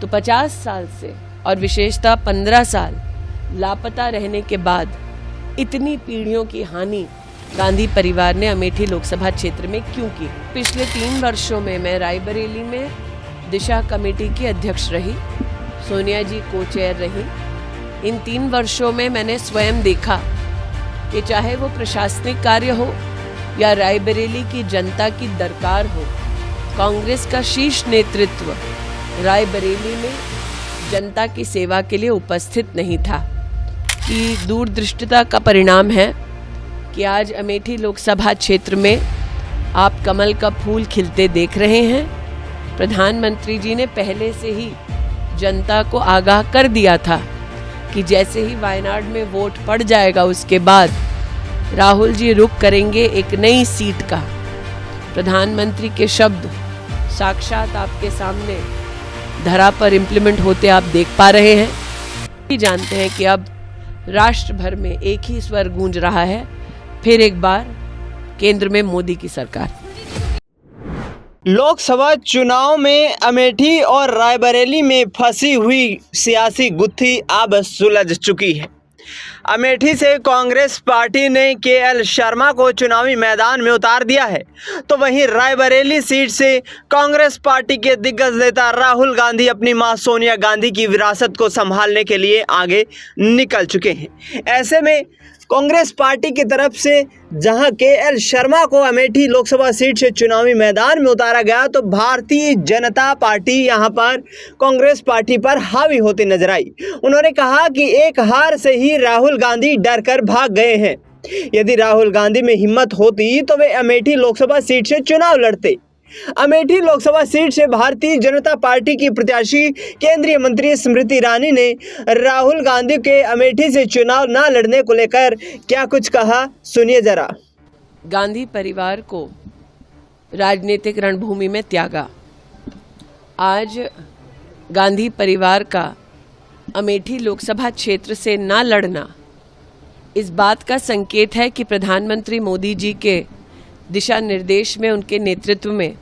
तो 50 साल से और विशेषतः 15 साल लापता रहने के बाद इतनी पीढ़ियों की हानि गांधी परिवार ने अमेठी लोकसभा क्षेत्र में क्यों की? पिछले 3 वर्षों में मैं रायबरेली में दिशा कमेटी की अध्यक्ष रही, सोनिया जी को-चेयर रही। इन 3 वर्षों में मैंने स्वयं देखा कि चाहे वो प्रशासनिक कार्य हो या रायबरेली की जनता की दरकार हो, कांग्रेस का शीर्ष नेतृत्व रायबरेली में जनता की सेवा के लिए उपस्थित नहीं था। कि दूरदृष्टिता का परिणाम है कि आज अमेठी लोकसभा क्षेत्र में आप कमल का फूल खिलते देख रहे हैं। प्रधानमंत्री जी ने पहले से ही जनता को आगाह कर दिया था कि जैसे ही वायनाड में वोट पड़ जाएगा उसके बाद राहुल जी रुख करेंगे एक नई सीट का। प्रधानमंत्री के शब्द साक्षात आपके सामने धरा पर इम्प्लीमेंट होते आप देख पा रहे हैं। जानते हैं कि अब राष्ट्र भर में एक ही स्वर गूंज रहा है, फिर एक बार केंद्र में मोदी की सरकार। लोकसभा चुनाव में अमेठी और रायबरेली में फंसी हुई सियासी गुत्थी अब सुलझ चुकी है। अमेठी से कांग्रेस पार्टी ने केएल शर्मा को चुनावी मैदान में उतार दिया है, तो वहीं रायबरेली सीट से कांग्रेस पार्टी के दिग्गज नेता राहुल गांधी अपनी मां सोनिया गांधी की विरासत को संभालने के लिए आगे निकल चुके हैं। ऐसे में कांग्रेस पार्टी की तरफ से जहां केएल शर्मा को अमेठी लोकसभा सीट से चुनावी मैदान में उतारा गया, तो भारतीय जनता पार्टी यहां पर कांग्रेस पार्टी पर हावी होती नजर आई। उन्होंने कहा कि एक हार से ही राहुल गांधी डर कर भाग गए हैं। यदि राहुल गांधी में हिम्मत होती तो वे अमेठी लोकसभा सीट से चुनाव लड़ते। अमेठी लोकसभा सीट से भारतीय जनता पार्टी की प्रत्याशी केंद्रीय मंत्री स्मृति ईरानी ने राहुल गांधी के अमेठी से चुनाव न लड़ने को लेकर क्या कुछ कहा, सुनिए जरा। गांधी परिवार को राजनीतिक रणभूमि में त्यागा। आज गांधी परिवार का अमेठी लोकसभा क्षेत्र से न लड़ना इस बात का संकेत है कि प्रधानमंत्री मोदी जी के दिशा निर्देश में, उनके नेतृत्व में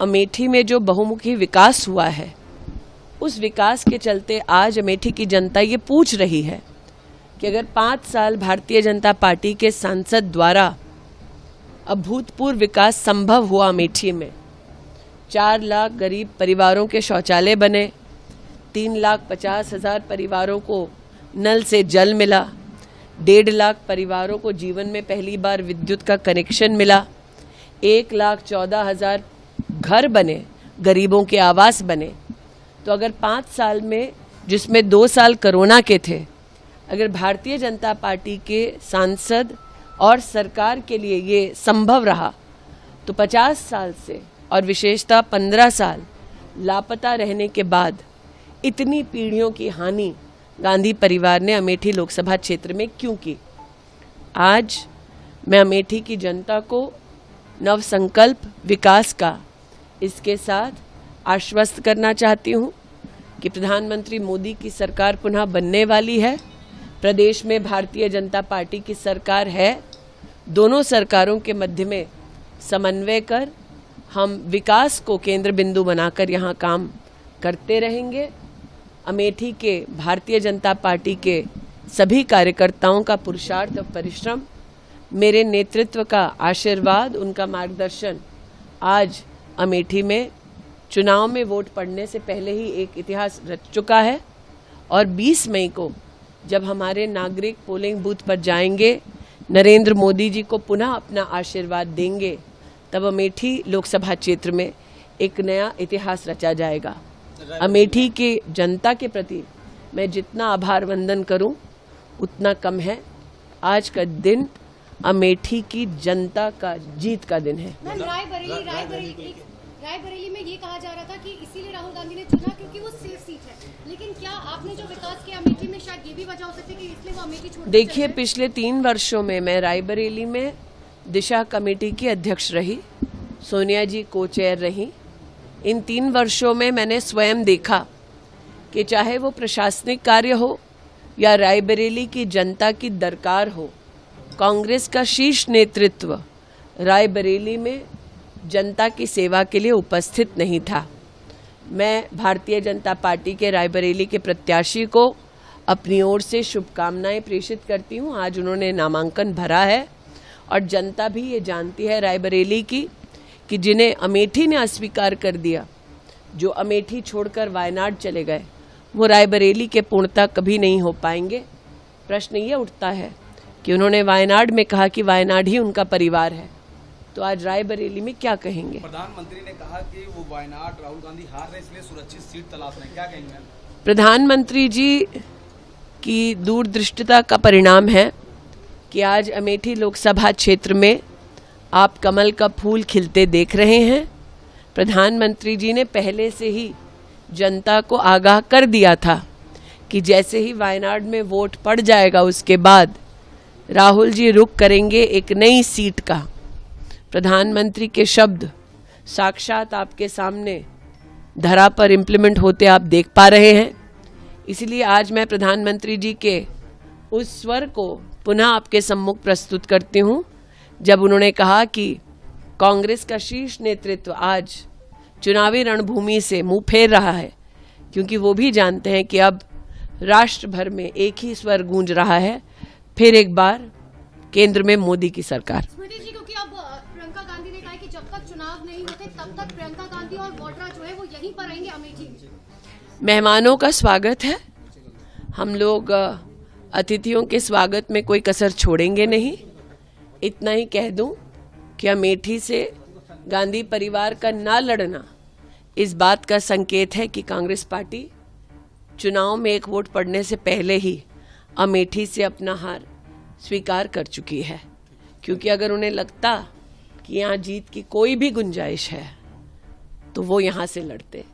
अमेठी में जो बहुमुखी विकास हुआ है, उस विकास के चलते आज अमेठी की जनता ये पूछ रही है कि अगर 5 साल भारतीय जनता पार्टी के सांसद द्वारा अभूतपूर्व विकास संभव हुआ अमेठी में, 4 लाख गरीब परिवारों के शौचालय बने, 3,50,000 परिवारों को नल से जल मिला, 1.5 लाख परिवारों को जीवन में पहली बार विद्युत का कनेक्शन मिला, 1,14,000 घर बने, गरीबों के आवास बने, तो अगर 5 साल में, जिसमें 2 साल कोरोना के थे, अगर भारतीय जनता पार्टी के सांसद और सरकार के लिए ये संभव रहा, तो 50 साल से और विशेषतः 15 साल लापता रहने के बाद इतनी पीढ़ियों की हानि गांधी परिवार ने अमेठी लोकसभा क्षेत्र में क्यों की? आज मैं अमेठी की जनता को नवसंकल्प विकास का इसके साथ आश्वस्त करना चाहती हूँ कि प्रधानमंत्री मोदी की सरकार पुनः बनने वाली है। प्रदेश में भारतीय जनता पार्टी की सरकार है। दोनों सरकारों के मध्य में समन्वय कर हम विकास को केंद्र बिंदु बनाकर यहाँ काम करते रहेंगे। अमेठी के भारतीय जनता पार्टी के सभी कार्यकर्ताओं का पुरुषार्थ और परिश्रम, मेरे नेतृत्व का आशीर्वाद, उनका मार्गदर्शन आज अमेठी में चुनाव में वोट पड़ने से पहले ही एक इतिहास रच चुका है। और 20 मई को जब हमारे नागरिक पोलिंग बूथ पर जाएंगे, नरेंद्र मोदी जी को पुनः अपना आशीर्वाद देंगे, तब अमेठी लोकसभा क्षेत्र में एक नया इतिहास रचा जाएगा। अमेठी के जनता के प्रति मैं जितना आभार वंदन करूं उतना कम है। आज का दिन अमेठी की जनता का जीत का दिन है। रायबरेली में ये कहा जा रहा था कि इसीलिए राहुल गांधी ने चुना क्योंकि वो सेफ सीट है, लेकिन क्या आपने जो विकास किया अमेठी में, शायद ये भी वजह हो सकती है कि इसलिए वो अमेठी छोड़? देखिए, पिछले 3 वर्षों में मैं रायबरेली में दिशा कमेटी की अध्यक्ष रही, सोनिया जी को-चेयर रही। इन 3 वर्षों में मैंने स्वयं देखा कि चाहे वो प्रशासनिक कार्य हो या रायबरेली की जनता की दरकार हो, कांग्रेस का शीर्ष नेतृत्व रायबरेली में जनता की सेवा के लिए उपस्थित नहीं था। मैं भारतीय जनता पार्टी के रायबरेली के प्रत्याशी को अपनी ओर से शुभकामनाएं प्रेषित करती हूं। आज उन्होंने नामांकन भरा है और जनता भी ये जानती है रायबरेली की कि जिन्हें अमेठी ने अस्वीकार कर दिया, जो अमेठी छोड़कर वायनाड चले गए, वो रायबरेली के पूर्णता कभी नहीं हो पाएंगे। प्रश्न ये उठता है कि उन्होंने वायनाड में कहा कि वायनाड ही उनका परिवार है, तो आज रायबरेली में क्या कहेंगे? प्रधानमंत्री ने कहा कि वो वायनाड राहुल गांधी हार रहे इसलिए सुरक्षित सीट तलाश रहे हैं, क्या कहेंगे? प्रधानमंत्री जी की दूरदृष्टिता का परिणाम है कि आज अमेठी लोकसभा क्षेत्र में आप कमल का फूल खिलते देख रहे हैं। प्रधानमंत्री जी ने पहले से ही जनता को आगाह कर दिया था कि जैसे ही वायनाड में वोट पड़ जाएगा उसके बाद राहुल जी रुख करेंगे एक नई सीट का। प्रधानमंत्री के शब्द साक्षात आपके सामने धरा पर इम्प्लीमेंट होते आप देख पा रहे हैं। इसलिए आज मैं प्रधानमंत्री जी के उस स्वर को पुनः आपके सम्मुख प्रस्तुत करती हूं, जब उन्होंने कहा कि कांग्रेस का शीर्ष नेतृत्व आज चुनावी रणभूमि से मुंह फेर रहा है, क्योंकि वो भी जानते हैं कि अब राष्ट्र भर में एक ही स्वर गूंज रहा है, फिर एक बार केंद्र में मोदी की सरकार। स्मृति जी, क्योंकि अब प्रियंका गांधी ने कहा है कि जब तक चुनाव नहीं होते तब तक प्रियंका गांधी और वाड्रा जो है वो यहीं पर रहेंगे अमेठी में। मेहमानों का स्वागत है, हम लोग अतिथियों के स्वागत में कोई कसर छोड़ेंगे नहीं। इतना ही कह दूं कि अमेठी से गांधी परिवार का ना लड़ना इस बात का संकेत है कि कांग्रेस पार्टी चुनाव में एक वोट पड़ने से पहले ही अमेठी से अपना हार स्वीकार कर चुकी है, क्योंकि अगर उन्हें लगता कि यहाँ जीत की कोई भी गुंजाइश है तो वो यहाँ से लड़ते।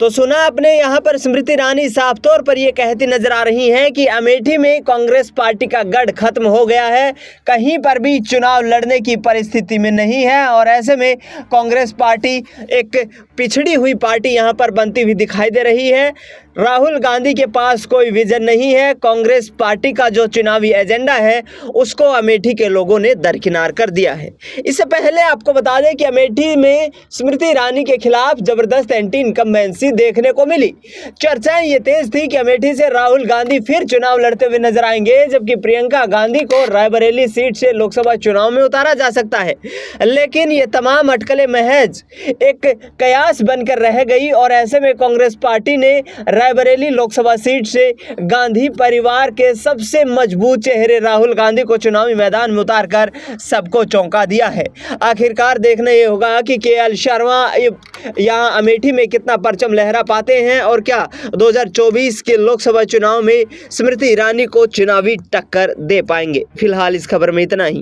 तो सुना आपने, यहाँ पर स्मृति ईरानी साफ तौर पर ये कहती नजर आ रही हैं कि अमेठी में कांग्रेस पार्टी का गढ़ खत्म हो गया है, कहीं पर भी चुनाव लड़ने की परिस्थिति में नहीं है और ऐसे में कांग्रेस पार्टी एक पिछड़ी हुई पार्टी यहाँ पर बनती हुई दिखाई दे रही है। राहुल गांधी के पास कोई विजन नहीं है। कांग्रेस पार्टी का जो चुनावी एजेंडा है उसको अमेठी के लोगों ने दरकिनार कर दिया है। इससे पहले आपको बता दें कि अमेठी में स्मृति ईरानी के खिलाफ जबरदस्त एंटी इनकम्बेंसी देखने को मिली। चर्चाएं ये तेज थी कि अमेठी से राहुल गांधी फिर चुनाव लड़ते हुए नजर आएंगे, जबकि प्रियंका गांधी को रायबरेली सीट से लोकसभा चुनाव में उतारा जा सकता है। लेकिन ये तमाम अटकलें महज एक कयास बनकर रह गई और ऐसे में कांग्रेस पार्टी ने रायबरेली लोकसभा सीट से गांधी परिवार के सबसे मजबूत चेहरे राहुल गांधी को चुनावी मैदान में उतारकर सबको चौंका दिया है। आखिरकार देखना ये होगा कि केएल शर्मा यहाँ अमेठी में कितना परचम लहरा पाते हैं और क्या 2024 के लोकसभा चुनाव में स्मृति ईरानी को चुनावी टक्कर दे पाएंगे। फिलहाल इस खबर में इतना ही।